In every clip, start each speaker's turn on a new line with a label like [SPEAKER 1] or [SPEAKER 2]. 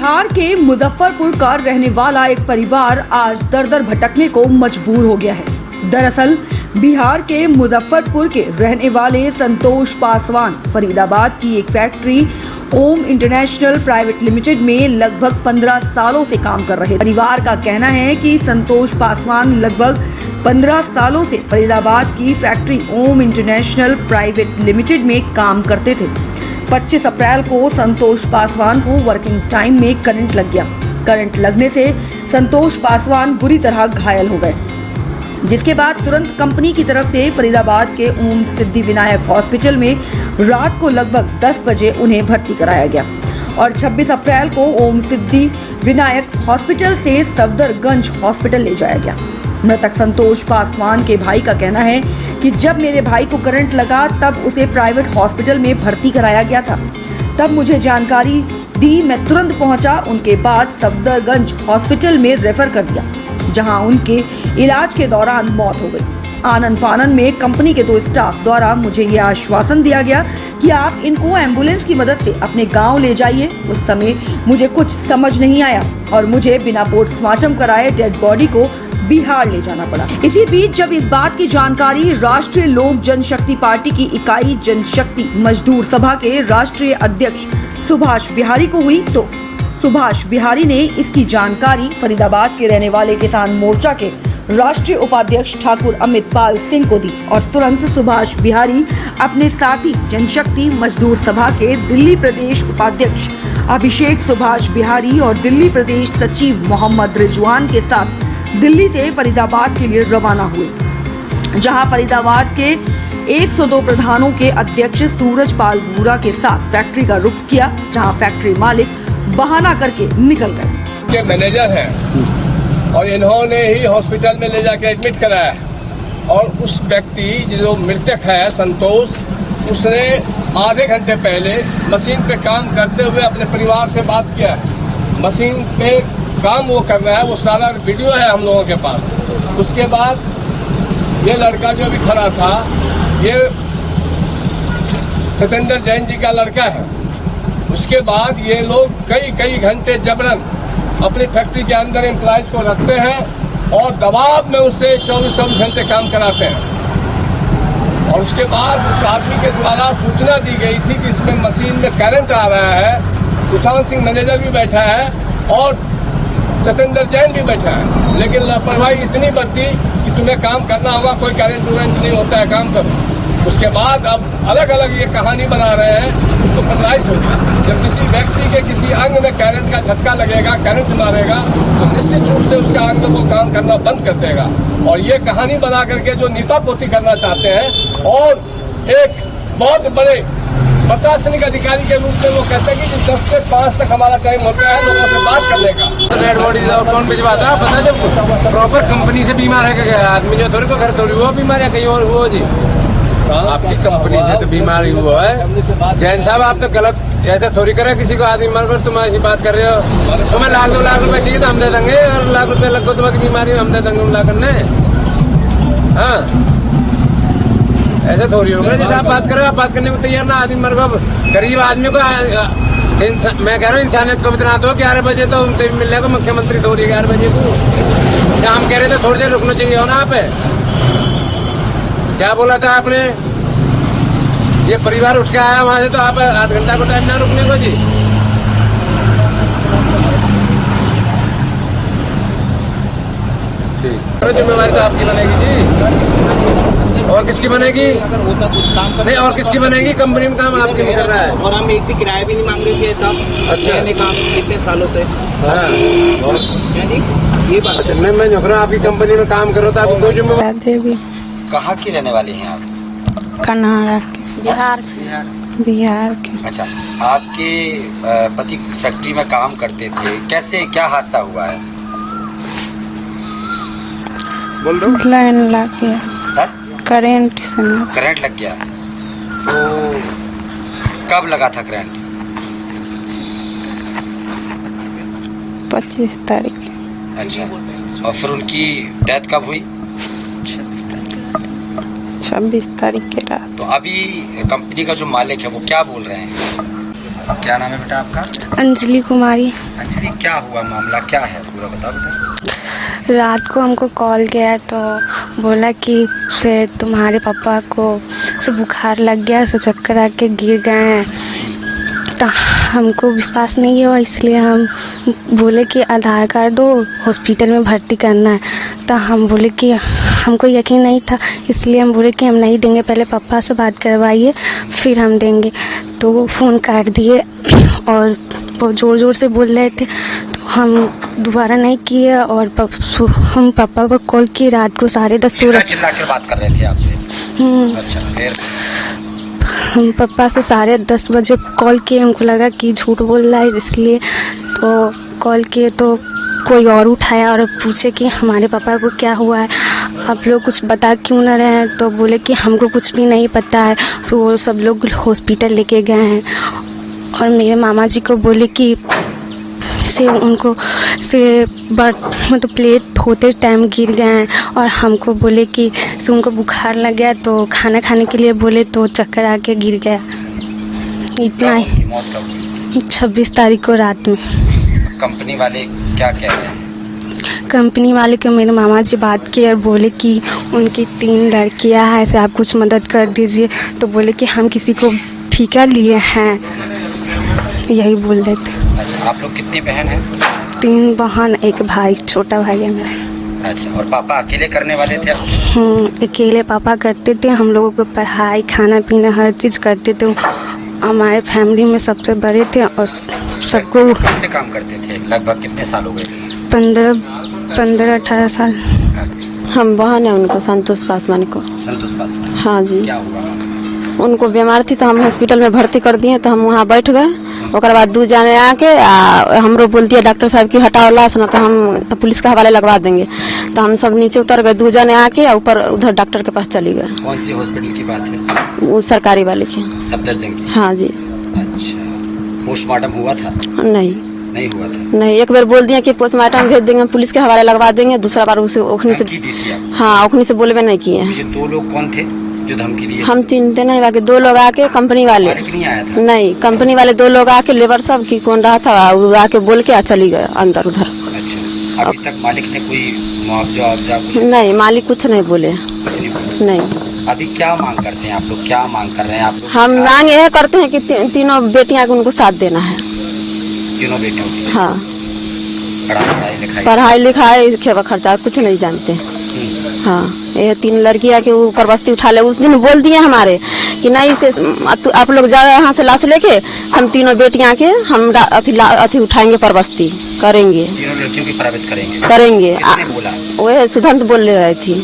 [SPEAKER 1] बिहार के मुजफ्फरपुर का रहने वाला एक परिवार आज दर-दर भटकने को मजबूर हो गया है। दरअसल बिहार के मुजफ्फरपुर के रहने वाले संतोष पासवान फरीदाबाद की एक फैक्ट्री ओम इंटरनेशनल प्राइवेट लिमिटेड में लगभग 15 सालों से काम कर रहे। परिवार का कहना है कि संतोष पासवान लगभग 15 सालों से फरीदाबाद की फैक्ट्री ओम इंटरनेशनल प्राइवेट लिमिटेड में काम करते थे। 25 अप्रैल को संतोष पासवान को वर्किंग टाइम में करंट लग गया। करंट लगने से संतोष पासवान बुरी तरह घायल हो गए, जिसके बाद तुरंत कंपनी की तरफ से फरीदाबाद के ओम सिद्धि विनायक हॉस्पिटल में रात को लगभग 10 बजे उन्हें भर्ती कराया गया और 26 अप्रैल को ओम सिद्धि विनायक हॉस्पिटल से सफदरगंज हॉस्पिटल ले जाया गया। मृतक संतोष पासवान के भाई का कहना है कि जब मेरे भाई को करंट लगा तब उसे प्राइवेट हॉस्पिटल में भर्ती कराया गया था। तब मुझे जानकारी दी, मैं तुरंत पहुंचा। उनके बाद सफदरगंज हॉस्पिटल में रेफर कर दिया, जहां उनके इलाज के दौरान मौत हो गई। आनन फानन में कंपनी के 2 स्टाफ द्वारा मुझे यह आश्वासन दिया गया कि आप इनको एम्बुलेंस की मदद से अपने गांव ले जाइए। उस समय मुझे कुछ समझ नहीं आया और मुझे बिना पोस्टमार्टम कराए डेड बॉडी को बिहार ले जाना पड़ा। इसी बीच जब इस बात की जानकारी राष्ट्रीय लोक जनशक्ति पार्टी की इकाई जनशक्ति मजदूर सभा के राष्ट्रीय अध्यक्ष सुभाष बिहारी को हुई, तो सुभाष बिहारी ने इसकी जानकारी फरीदाबाद के रहने वाले किसान मोर्चा के राष्ट्रीय उपाध्यक्ष ठाकुर अमित पाल सिंह को दी और तुरंत सुभाष बिहारी अपने साथी जनशक्ति मजदूर सभा के दिल्ली प्रदेश उपाध्यक्ष अभिषेक सुभाष बिहारी और दिल्ली प्रदेश सचिव मोहम्मद रिजवान के साथ दिल्ली से फरीदाबाद के लिए रवाना हुए, जहां फरीदाबाद के 102 प्रधानों के अध्यक्ष सूरज पाल बूरा के साथ फैक्ट्री का रुख किया, जहां फैक्ट्री मालिक बहाना करके निकल गए।
[SPEAKER 2] के मैनेजर हैं और इन्होंने ही हॉस्पिटल में ले जाकर एडमिट कराया और उस व्यक्ति जो मृतक है संतोष, उसने आधे घंटे पहले मशीन पे काम करते हुए अपने परिवार से बात किया। मशीन पे काम वो कर रहा है, वो सारा वीडियो है हम लोगों के पास। उसके बाद ये लड़का जो भी खड़ा था, ये सत्येंद्र जैन जी का लड़का है। उसके बाद ये लोग कई घंटे जबरन अपनी फैक्ट्री के अंदर एम्प्लॉयज को रखते हैं और दबाव में उससे 24 घंटे काम कराते हैं। और उसके बाद उस आदमी के द्वारा सूचना दी गई थी कि इसमें मशीन में करंट आ रहा है। सुशांत सिंह मैनेजर भी बैठा है और सत्येंद्र जैन भी बैठा है, लेकिन लापरवाही इतनी बरती कि तुम्हें काम करना होगा, कोई करंट वरेंट नहीं होता है, काम करो। उसके बाद अब अलग अलग ये कहानी बना रहे हैं, उसको बदलाइश हो गया। जब किसी व्यक्ति के किसी अंग में करंट का झटका लगेगा, करंट मारेगा, तो निश्चित रूप से उसका अंग को काम करना बंद कर देगा। और ये कहानी बना करके जो नीतापोती करना चाहते हैं और एक बहुत बड़े प्रशासनिक अधिकारी के रूप में वो कहते हैं कि 10 से 5 तक हमारा टाइम होता है लोगों से बात करने का।
[SPEAKER 3] डेड बॉडी कौन भिजवाता है पता जब प्रॉपर कंपनी से बीमार है गया आदमी, जो थोड़ी को घर थोड़ी वो बीमार है कहीं और हुआ जी। आपकी कंपनी से तो बीमारी हुआ है। जैन साहब आप तो गलत ऐसा थोड़ी करे किसी को आदमी मर कर तुम ऐसी बात कर रहे हो। तुम्हें लाख 2 लाख रुपए चाहिए तो हम दे देंगे, और लाख रुपए लगभग तुम्हारी बीमारी हम दे देंगे ला करने। हाँ ऐसा थोड़ी होगा जैसे आप बात करें, आप बात करने को तैयार ना आदमी मर गो। गरीब आदमी को मैं कह रहा हूँ इंसानियत को इतना तो 11 बजे तो उनसे मिलेगा मुख्यमंत्री थोड़ी 11 बजे को। क्या हम कह रहे थे थोड़ी देर रुकना चाहिए हो ना। आप क्या बोला था आपने, ये परिवार उठ के आया वहां से तो आप आध घंटा को टाइम ना रुकने को जी। ठीक, जिम्मेवारी तो आपकी बनेगी जी। और किसकी बनेगी?
[SPEAKER 4] अगर होता कुछ काम कर
[SPEAKER 3] नहीं, और किसकी बनेगी? कंपनी में काम आपके नहीं कर रहा है
[SPEAKER 4] और हम एक भी किराया भी नहीं मांग रहे थे साहब।
[SPEAKER 3] अच्छा
[SPEAKER 4] में काम कितने सालों से।
[SPEAKER 3] हाँ
[SPEAKER 4] जी ये बात।
[SPEAKER 3] अच्छा मैं झुक रहा हूँ आपकी कंपनी में काम करो तो आपको कोई जिम्मेवारी।
[SPEAKER 5] देवी
[SPEAKER 6] कहाँ की रहने वाली हैं आप?
[SPEAKER 5] कन्हारा के, बिहार के।
[SPEAKER 6] अच्छा, आपके पति फैक्ट्री में काम करते थे, कैसे क्या हादसा हुआ है?
[SPEAKER 3] बोल दो।
[SPEAKER 5] लाइन लग गया, करंट से ना।
[SPEAKER 6] करंट लग गया तो कब लगा था करंट?
[SPEAKER 5] 25 तारीख।
[SPEAKER 6] अच्छा, और फिर उनकी डेथ कब हुई?
[SPEAKER 5] 26 तारीख के रात।
[SPEAKER 6] तो अभी कंपनी का जो मालिक है वो क्या बोल रहे हैं? क्या नाम है बेटा आपका?
[SPEAKER 5] अंजलि कुमारी।
[SPEAKER 6] अंजलि, क्या हुआ, मामला क्या है, पूरा बताओ बेटा।
[SPEAKER 5] रात को हमको कॉल किया तो बोला कि से तुम्हारे पापा को से बुखार लग गया, से चक्कर आके गिर गए हैं। तो हमको विश्वास नहीं हुआ, इसलिए हम बोले कि आधार कार्ड दो, हॉस्पिटल में भर्ती करना है। तो हम बोले कि हमको यकीन नहीं था, इसलिए हम बोले कि हम नहीं देंगे, पहले पापा से बात करवाइए फिर हम देंगे। तो वो फ़ोन काट दिए और बहुत ज़ोर ज़ोर से बोल रहे थे, तो हम दोबारा नहीं किए। और हम पापा को कॉल किए रात को 10:30
[SPEAKER 6] चिल्ला के बात कर रहे थे आपसे? अच्छा, फिर
[SPEAKER 5] हम पापा से 10:30 बजे कॉल किए, हमको लगा कि झूठ बोल रहा है, इसलिए तो कॉल किए तो कोई और उठाया और पूछे कि हमारे पापा को क्या हुआ है, आप लोग कुछ बता क्यों ना रहे हैं। तो बोले कि हमको कुछ भी नहीं पता है। सो वो सब लोग हॉस्पिटल लेके गए हैं और मेरे मामा जी को बोले कि से उनको से मतलब प्लेट होते टाइम गिर गए हैं, और हमको बोले कि से उनको बुखार लग गया तो खाना खाने के लिए बोले तो चक्कर आके गिर गया। इतना ही।
[SPEAKER 6] मौत कब हुई?
[SPEAKER 5] 26 तारीख को रात में।
[SPEAKER 6] कंपनी वाले क्या कह रहे हैं?
[SPEAKER 5] कंपनी वाले के मेरे मामा जी बात किए और बोले कि उनकी 3 लड़कियां हैं, ऐसे आप कुछ मदद कर दीजिए। तो बोले कि हम किसी को ठेका लिए हैं, यही बोल रहे थे।
[SPEAKER 6] अच्छा, आप लोग कितनी बहन हैं?
[SPEAKER 5] 3 बहन 1 भाई, छोटा भाई है मेरा।
[SPEAKER 6] अच्छा, और पापा अकेले करने वाले थे?
[SPEAKER 5] अकेले पापा करते थे, हम लोगों को पढ़ाई खाना पीना हर चीज़ करते थे। हमारे फैमिली में सबसे बड़े थे और सबको।
[SPEAKER 6] कब से काम करते थे, लगभग कितने साल हो गए?
[SPEAKER 5] 15-18 साल।
[SPEAKER 7] हम बहन है उनको, संतोष पासवान को।
[SPEAKER 6] संतोष पासवान?
[SPEAKER 7] हाँ जी।
[SPEAKER 6] क्या हुआ?
[SPEAKER 7] उनको बीमार थी तो हम हॉस्पिटल में भर्ती कर दिए, तो हम वहाँ बैठ गए। और बाद 2 जाने आके हमरो बोल दिया डॉक्टर साहब की हटाओ लाश, ना तो हम पुलिस के हवाले लगवा देंगे। तो हम सब नीचे उतर गए, 2 जाने आके ऊपर उधर डॉक्टर के पास चली गए।
[SPEAKER 6] कौन सी हॉस्पिटल की बात है?
[SPEAKER 7] वो सरकारी वाले की।
[SPEAKER 6] सफदरजंग की?
[SPEAKER 7] हाँ जी।
[SPEAKER 6] अच्छा, पोस्टमार्टम हुआ था? नहीं हुआ था।
[SPEAKER 7] नहीं, एक बार बोल दिया कि पोस्टमार्टम भेज देंगे, पुलिस के हवाले लगवा देंगे। दूसरा बार उसे ओखनी से। हाँ, ओखनी से बोलबे नहीं किए।
[SPEAKER 6] ये 2 लोग कौन थे जो धमकी दिए?
[SPEAKER 7] हम चिंते नहीं, बाकी 2 लोग आके कंपनी वाले।
[SPEAKER 6] नहीं आया था?
[SPEAKER 7] नहीं, कंपनी वाले 2 लोग आके लेबर सब की कौन रहा था, वो आके बोल के चली गए अंदर उधर।
[SPEAKER 6] अच्छा, अभी तक मालिक ने कोई मुआवजा कुछ?
[SPEAKER 7] नहीं, मालिक कुछ नहीं बोले।
[SPEAKER 6] कुछ नहीं बोले?
[SPEAKER 7] नहीं।
[SPEAKER 6] अभी क्या मांग करते हैं आप लोग, क्या मांग कर रहे हैं आप लोग?
[SPEAKER 7] हम मांग यह करते हैं कि तीनों बेटियां को उनको साथ देना है।
[SPEAKER 6] तीनों बेटियों की?
[SPEAKER 7] हाँ।
[SPEAKER 6] पढ़ाई लिखाई
[SPEAKER 7] खेवा खर्चा कुछ नहीं जानते। हाँ, ये 3 लड़कियां के ऊपर बस्ती उठा ले। उस दिन बोल दिए हमारे कि नहीं से आप लोग जाओ यहाँ से लाश लेके, हम तीनों बेटियां के हम अथी उठाएंगे, पर बस्ती करेंगे,
[SPEAKER 6] तीनों लड़कियों की परवरिश
[SPEAKER 7] करेंगे।
[SPEAKER 6] बोला?
[SPEAKER 7] वो सुधांत बोल रही थी,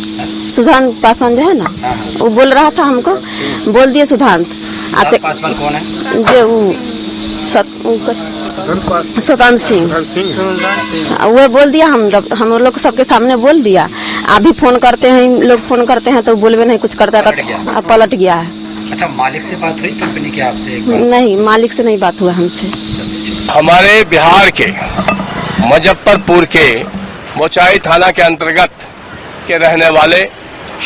[SPEAKER 7] सुधांत पासवान जो है ना, वो बोल रहा था हमको, बोल दिए सुधांत।
[SPEAKER 6] पासवान कौन है?
[SPEAKER 7] जो स्वतंत्र सिंह, वो बोल दिया। हम लोग सबके सामने बोल दिया। अभी फोन करते हैं, लोग फोन करते हैं तो बोलवे नहीं कुछ करता, पलट गया है।
[SPEAKER 6] अच्छा, मालिक से बात हुई कंपनी की आपसे?
[SPEAKER 7] नहीं, मालिक से नहीं बात हुआ हमसे।
[SPEAKER 2] हमारे बिहार के मुजफ्फरपुर के मोचाई थाना के अंतर्गत के रहने वाले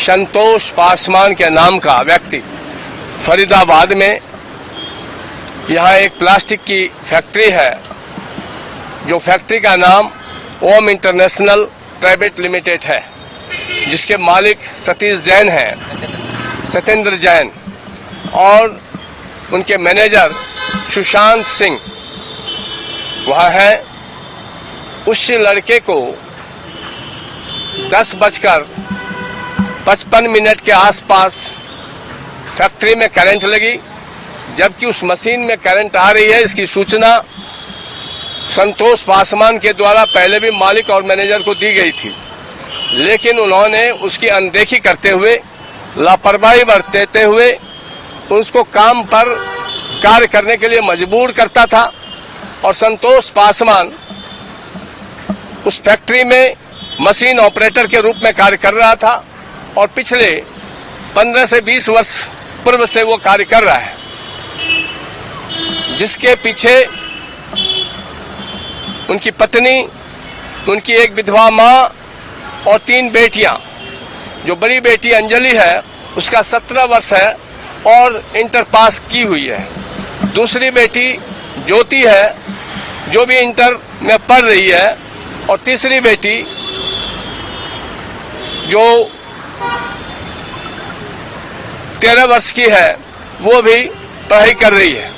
[SPEAKER 2] संतोष पासवान के नाम का व्यक्ति फरीदाबाद में यहाँ एक प्लास्टिक की फैक्ट्री है, जो फैक्ट्री का नाम ओम इंटरनेशनल प्राइवेट लिमिटेड है, जिसके मालिक सतीश जैन हैं, सत्येंद्र जैन, और उनके मैनेजर सुशांत सिंह वहाँ है। उस लड़के को 10:55 के आसपास फैक्ट्री में करंट लगी, जबकि उस मशीन में करंट आ रही है, इसकी सूचना संतोष पासवान के द्वारा पहले भी मालिक और मैनेजर को दी गई थी, लेकिन उन्होंने उसकी अनदेखी करते हुए, लापरवाही बरतते हुए उसको काम पर कार्य करने के लिए मजबूर करता था। और संतोष पासवान उस फैक्ट्री में मशीन ऑपरेटर के रूप में कार्य कर रहा था और पिछले 15 से 20 वर्ष पूर्व से वो कार्य कर रहा है, जिसके पीछे उनकी पत्नी, उनकी एक विधवा माँ और 3 बेटियां। जो बड़ी बेटी अंजलि है उसका 17 वर्ष है और इंटर पास की हुई है। दूसरी बेटी ज्योति है जो भी इंटर में पढ़ रही है, और तीसरी बेटी जो 13 वर्ष की है वो भी पढ़ाई कर रही है।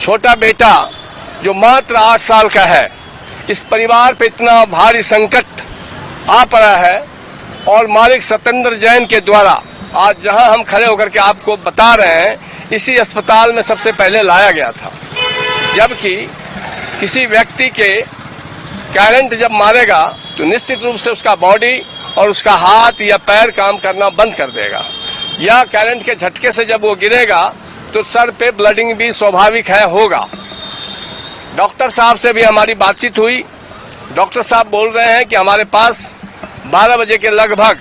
[SPEAKER 2] छोटा बेटा जो मात्र 8 साल का है। इस परिवार पे इतना भारी संकट आ पड़ा है और मालिक सत्येंद्र जैन के द्वारा आज जहां हम खड़े होकर के आपको बता रहे हैं, इसी अस्पताल में सबसे पहले लाया गया था। जबकि किसी व्यक्ति के करंट जब मारेगा तो निश्चित रूप से उसका बॉडी और उसका हाथ या पैर काम करना बंद कर देगा, या करंट के झटके से जब वो गिरेगा तो सर पे ब्लडिंग भी स्वाभाविक है होगा। डॉक्टर साहब से भी हमारी बातचीत हुई। डॉक्टर साहब बोल रहे हैं कि हमारे पास 12 बजे के लगभग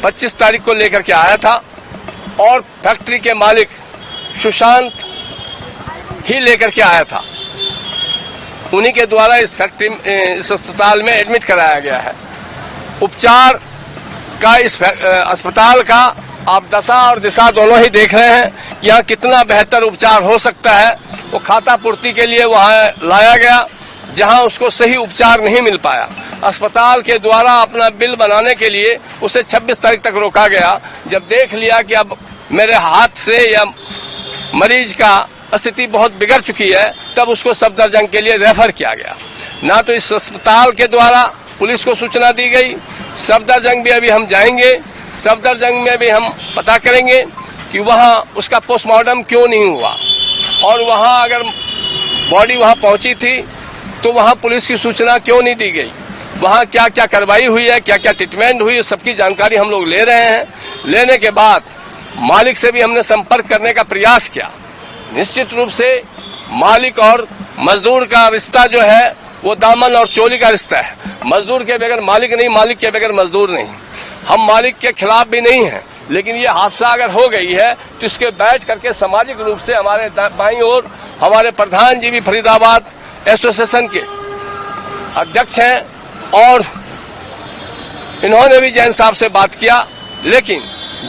[SPEAKER 2] 25 तारीख को लेकर के आया था और फैक्ट्री के मालिक सुशांत ही लेकर के आया था। उन्हीं के द्वारा इस अस्पताल में एडमिट कराया गया है। उपचार का इस अस्पताल का आप दशा और दिशा दोनों ही देख रहे हैं। यहाँ कितना बेहतर उपचार हो सकता है। वो खाता पूर्ति के लिए वहाँ लाया गया जहाँ उसको सही उपचार नहीं मिल पाया। अस्पताल के द्वारा अपना बिल बनाने के लिए उसे 26 तारीख तक रोका गया। जब देख लिया कि अब मेरे हाथ से या मरीज का स्थिति बहुत बिगड़ चुकी है, तब उसको सफदरजंग के लिए रेफर किया गया। ना तो इस अस्पताल के द्वारा पुलिस को सूचना दी गई। सफदरजंग भी अभी हम जाएंगे, सफदरजंग में भी हम पता करेंगे कि वहाँ उसका पोस्टमार्टम क्यों नहीं हुआ, और वहाँ अगर बॉडी वहाँ पहुँची थी तो वहाँ पुलिस की सूचना क्यों नहीं दी गई, वहाँ क्या क्या कार्रवाई हुई है, क्या क्या ट्रीटमेंट हुई, सबकी जानकारी हम लोग ले रहे हैं। लेने के बाद मालिक से भी हमने संपर्क करने का प्रयास किया। निश्चित रूप से मालिक और मजदूर का रिश्ता जो है वो दामन और चोली का रिश्ता है। मजदूर के बगैर मालिक नहीं, मालिक के बगैर मजदूर नहीं। हम मालिक के खिलाफ भी नहीं हैं, लेकिन ये हादसा अगर हो गई है तो इसके बैठ करके सामाजिक रूप से हमारे बाईं ओर हमारे प्रधान जी भी फरीदाबाद एसोसिएशन के अध्यक्ष हैं, और इन्होंने भी जैन साहब से बात किया। लेकिन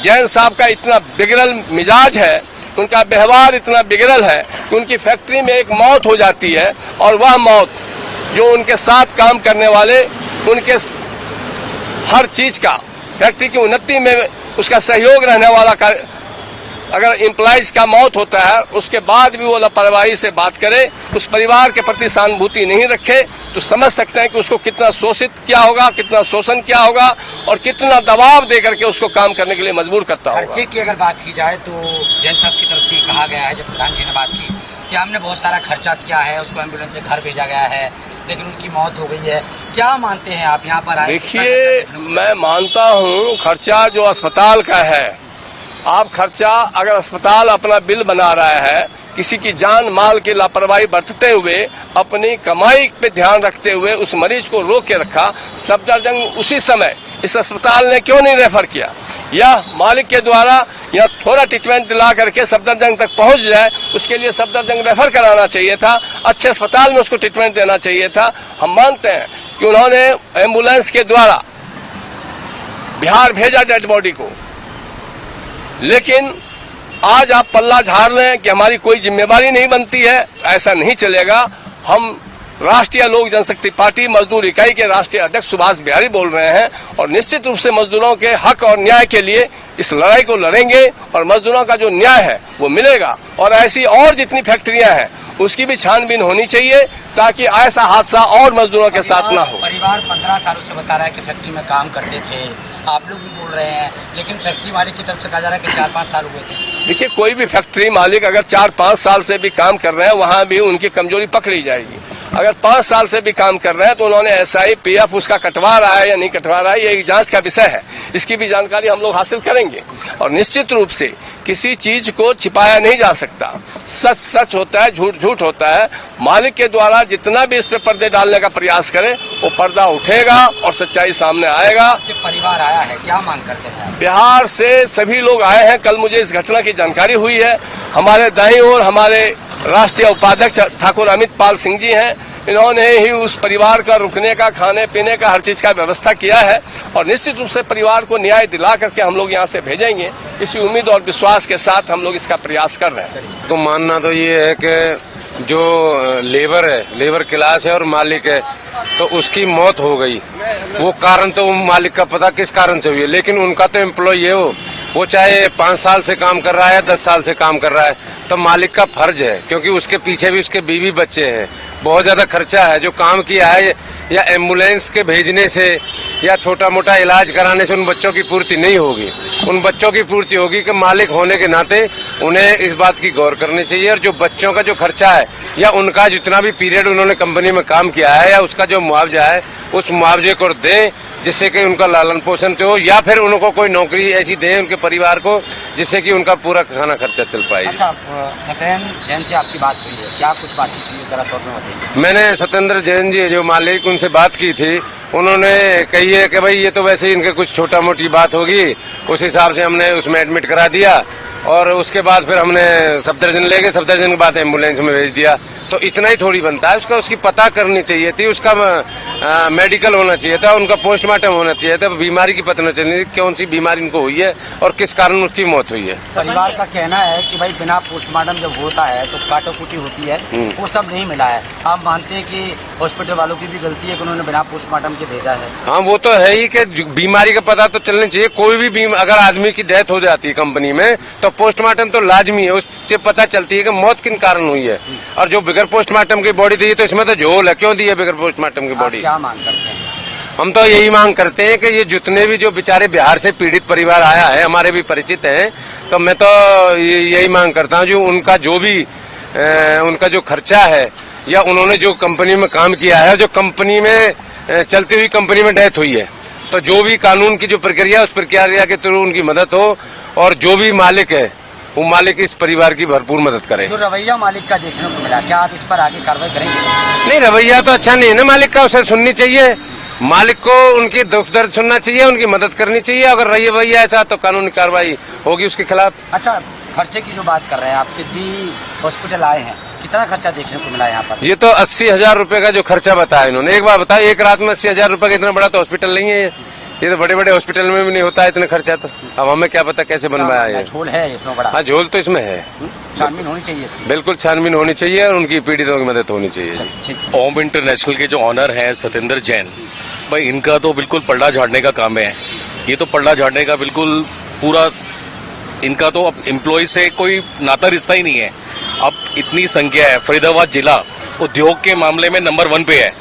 [SPEAKER 2] जैन साहब का इतना बिगड़ल मिजाज है, उनका व्यवहार इतना बिगड़ल है कि उनकी फैक्ट्री में एक मौत हो जाती है, और वह मौत जो उनके साथ काम करने वाले उनके हर चीज का फैक्ट्री की उन्नति में उसका सहयोग रहने वाला का अगर एम्प्लॉइज का मौत होता है, उसके बाद भी वो लापरवाही से बात करे, उस परिवार के प्रति सहानुभूति नहीं रखे, तो समझ सकते हैं कि उसको कितना शोषित किया होगा, कितना शोषण किया होगा, और कितना दबाव दे करके उसको काम करने के लिए मजबूर करता होगा।
[SPEAKER 6] खर्चे की अगर बात की जाए तो जैन साहब की तरफ से कहा गया है, जब प्रधान जी ने बात की कि हमने बहुत सारा खर्चा किया है, उसको एम्बुलेंस से घर भेजा गया है, लेकिन उनकी मौत हो गई है। क्या मानते हैं आप यहाँ पर आए?
[SPEAKER 2] देखिए, मैं मानता हूँ खर्चा जो अस्पताल का है, आप खर्चा अगर अस्पताल अपना बिल बना रहा है, किसी की जान माल की लापरवाही बरतते हुए, अपनी कमाई पे ध्यान रखते हुए उस मरीज को रोक के रखा, सफदरजंग उसी समय इस अस्पताल ने क्यों नहीं रेफर किया, या मालिक के द्वारा या थोड़ा ट्रीटमेंट दिला करके सफदरजंग तक पहुंच जाए, उसके लिए सफदरजंग रेफर कराना चाहिए था, अच्छे अस्पताल में उसको ट्रीटमेंट देना चाहिए था। हम मानते हैं कि उन्होंने एम्बुलेंस के द्वारा बिहार भेजा डेड बॉडी को, लेकिन आज आप पल्ला झाड़ रहे हैं कि हमारी कोई जिम्मेवारी नहीं बनती है। ऐसा नहीं चलेगा। हम राष्ट्रीय लोक जनशक्ति पार्टी मजदूर इकाई के राष्ट्रीय अध्यक्ष सुभाष बिहारी बोल रहे हैं, और निश्चित रूप से मजदूरों के हक और न्याय के लिए इस लड़ाई को लड़ेंगे, और मजदूरों का जो न्याय है वो मिलेगा। और ऐसी और जितनी फैक्ट्रियां हैं उसकी भी छानबीन होनी चाहिए, ताकि ऐसा हादसा और मजदूरों के साथ ना हो।
[SPEAKER 6] परिवार 15 सालों से बता रहा है कि फैक्ट्री में काम करते थे, आप लोग भी बोल रहे हैं, लेकिन फैक्ट्री मालिक की तरफ से कहा जा रहा है कि 4-5 साल हुए थे।
[SPEAKER 2] देखिए, कोई भी फैक्ट्री मालिक अगर 4-5 साल से भी काम कर रहे हैं, वहाँ भी उनकी कमजोरी पकड़ी जाएगी। अगर 5 साल से भी काम कर रहे हैं तो उन्होंने SI PF उसका कटवा रहा है या नहीं कटवा रहा है, ये एक जांच का विषय है। इसकी भी जानकारी हम लोग हासिल करेंगे, और निश्चित रूप से किसी चीज को छिपाया नहीं जा सकता। सच सच होता है, झूठ झूठ होता है। मालिक के द्वारा जितना भी इस पे पर्दे डालने का प्रयास करे, वो पर्दा उठेगा और सच्चाई सामने आएगा।
[SPEAKER 6] परिवार आया है, क्या मांग करते हैं?
[SPEAKER 2] बिहार से सभी लोग आए हैं। कल मुझे इस घटना की जानकारी हुई है। हमारे दाईं ओर हमारे राष्ट्रीय उपाध्यक्ष ठाकुर अमित पाल सिंह जी हैं। इन्होंने ही उस परिवार का रुकने का, खाने पीने का, हर चीज का व्यवस्था किया है और निश्चित रूप से परिवार को न्याय दिला करके हम लोग यहाँ से भेजेंगे, इसी उम्मीद और विश्वास के साथ हम लोग इसका प्रयास कर रहे हैं।
[SPEAKER 3] तो मानना तो ये है कि जो लेबर है, लेबर क्लास है और मालिक है, तो उसकी मौत हो गई। वो कारण तो मालिक का पता किस कारण से हुई है, लेकिन उनका तो एम्प्लॉय है वो चाहे 5 साल से काम कर रहा है, 10 साल से काम कर रहा है, तो मालिक का फर्ज है, क्योंकि उसके पीछे भी उसके बीवी बच्चे हैं, बहुत ज्यादा खर्चा है। जो काम किया है या एम्बुलेंस के भेजने से या छोटा मोटा इलाज कराने से उन बच्चों की पूर्ति नहीं होगी। उन बच्चों की पूर्ति होगी कि मालिक होने के नाते उन्हें इस बात की गौर करनी चाहिए और जो बच्चों का जो खर्चा है या उनका जितना भी पीरियड उन्होंने कंपनी में काम किया है या उसका जो मुआवजा है उस मुआवजे को दें, जिससे कि उनका लालन पोषण हो, या फिर उनको कोई नौकरी ऐसी दें उनके परिवार को जिससे कि उनका पूरा खाना खर्चा चल पाए।
[SPEAKER 6] अच्छा, सत्येंद्र जैन से आपकी बात हुई है, क्या कुछ बातचीत हुई है, जरा शॉर्ट में बताइए।
[SPEAKER 3] मैंने सत्येंद्र जैन जी जो मालिक, उनसे बात की थी। उन्होंने कही है कि भाई ये तो वैसे ही इनके कुछ छोटा मोटी बात होगी, उस हिसाब से हमने उसमें एडमिट करा दिया और उसके बाद फिर हमने सफदरजंग ले गए, सफदरजंग के बाद एम्बुलेंस में भेज दिया। तो इतना ही थोड़ी बनता है, उसकी पता करनी चाहिए थी, उसका मेडिकल होना चाहिए था, उनका पोस्टमार्टम होना चाहिए था, बीमारी की पता चलनी थी कौन सी बीमारी इनको हुई है और किस कारण उसकी मौत हुई है।
[SPEAKER 6] परिवार का कहना है कि भाई बिना पोस्टमार्टम जब होता है तो काटाकुटी होती है, वो सब नहीं मिला है। आप मानते हैं कि हॉस्पिटल वालों की भी गलती है कि उन्होंने बिना पोस्टमार्टम के भेजा है?
[SPEAKER 3] हाँ, वो तो है ही कि बीमारी का पता तो चलना चाहिए। कोई भी अगर आदमी की डेथ हो जाती है कंपनी में तो पोस्टमार्टम तो लाजमी है, उससे पता चलती है कि मौत किन कारण हुई है। और जो बगैर पोस्टमार्टम की बॉडी दी तो इसमें तो झोल है, क्यों दी है बगैर पोस्टमार्टम की बॉडी?
[SPEAKER 6] क्या मांग करते हैं?
[SPEAKER 3] हम तो यही मांग करते हैं कि ये जितने भी जो बेचारे बिहार से पीड़ित परिवार आया है, हमारे भी परिचित हैं, तो मैं तो यही मांग करता हूँ जो उनका उनका जो खर्चा है या उन्होंने जो कंपनी में काम किया है, जो कंपनी में चलती हुई कंपनी में डेथ हुई है, तो जो भी कानून की जो प्रक्रिया, उस प्रक्रिया के थ्रू उनकी मदद हो और जो भी मालिक है वो मालिक इस परिवार की भरपूर मदद करे।
[SPEAKER 6] जो रवैया मालिक का देखने को मिला, क्या आप इस पर आगे कार्रवाई करेंगे?
[SPEAKER 3] नहीं, रवैया तो अच्छा नहीं है ना मालिक का, उसे सुननी चाहिए। मालिक को उनकी दुख दर्द सुनना चाहिए, उनकी मदद करनी चाहिए। अगर रवैया ऐसा तो कानूनी कार्रवाई होगी उसके खिलाफ।
[SPEAKER 6] अच्छा, खर्चे की जो बात कर रहे हैं आप, सिद्धि हॉस्पिटल आए हैं, कितना खर्चा देखने को मिला यहाँ पर?
[SPEAKER 3] ये तो 80,000 रुपए का जो खर्चा बताया इन्होंने। एक बार बताया, एक रात में 80,000 रुपए का इतना बड़ा तो हॉस्पिटल नहीं है ये तो बड़े बड़े हॉस्पिटल में भी नहीं होता है इतना खर्चा। तो अब हमें क्या पता कैसे बनवाया है।
[SPEAKER 6] झोल है इसमें बड़ा?
[SPEAKER 3] हाँ, झोल तो इसमें है।
[SPEAKER 6] छानबीन होनी चाहिए इसकी।
[SPEAKER 3] बिल्कुल छानबीन होनी चाहिए और उनकी पीड़ितों की मदद होनी चाहिए।
[SPEAKER 8] ओम इंटरनेशनल के जो ऑनर हैं सत्येंद्र जैन भाई, इनका तो बिल्कुल पलड़ा झाड़ने का काम है। ये तो पलड़ा झाड़ने का बिल्कुल पूरा, इनका तो अब एम्प्लॉय से कोई नाता रिश्ता ही नहीं है। अब इतनी संख्या है, फरीदाबाद जिला उद्योग के मामले में नंबर 1 पे है।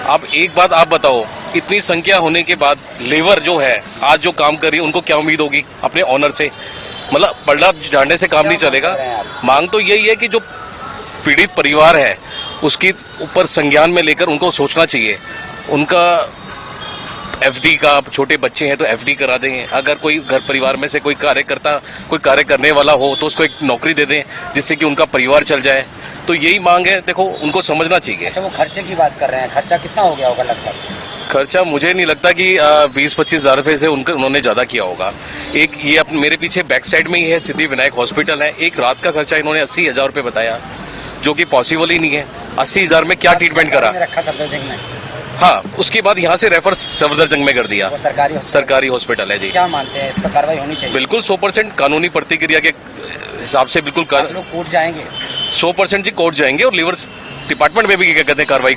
[SPEAKER 8] अब एक बात आप बताओ, इतनी संख्या होने के बाद लेबर जो है आज जो काम कर रही है, उनको क्या उम्मीद होगी अपने ऑनर से? मतलब पलड़ा झाड़ने से काम नहीं चलेगा। मांग तो यही है कि जो पीड़ित परिवार है उसकी ऊपर संज्ञान में लेकर उनको सोचना चाहिए। उनका एफडी का, छोटे बच्चे हैं तो एफडी करा दें। अगर कोई घर परिवार में से कोई कार्यकर्ता, कोई कार्य करने वाला हो तो उसको एक नौकरी दे दें जिससे कि उनका परिवार चल जाए। तो यही मांग है, देखो उनको समझना चाहिए।
[SPEAKER 6] अच्छा, वो खर्चे की बात कर रहे हैं, खर्चा कितना हो गया होगा लगभग?
[SPEAKER 8] खर्चा मुझे नहीं लगता कि 20-25 हज़ार रुपये से उन्होंने ज़्यादा किया होगा। एक ये मेरे पीछे बैक साइड में ही है, सिद्धि विनायक हॉस्पिटल है। एक रात का खर्चा इन्होंने 80,000 रुपये बताया, जो कि पॉसिबल ही नहीं है। 80,000 में क्या ट्रीटमेंट करा?
[SPEAKER 6] रखा सफदरजंग में।
[SPEAKER 8] हाँ, उसके बाद यहाँ से रेफर सफदरजंग में कर दिया। सरकारी हॉस्पिटल है जी।
[SPEAKER 6] क्या मानते हैं, इस पर कार्रवाई होनी चाहिए?
[SPEAKER 8] बिल्कुल 100% कानूनी प्रतिक्रिया के हिसाब से बिल्कुल
[SPEAKER 6] लोग कोर्ट जाएंगे?
[SPEAKER 8] 100% जी कोर्ट जाएंगे और लीवर डिपार्टमेंट में भी क्या कहते हैं कार्रवाई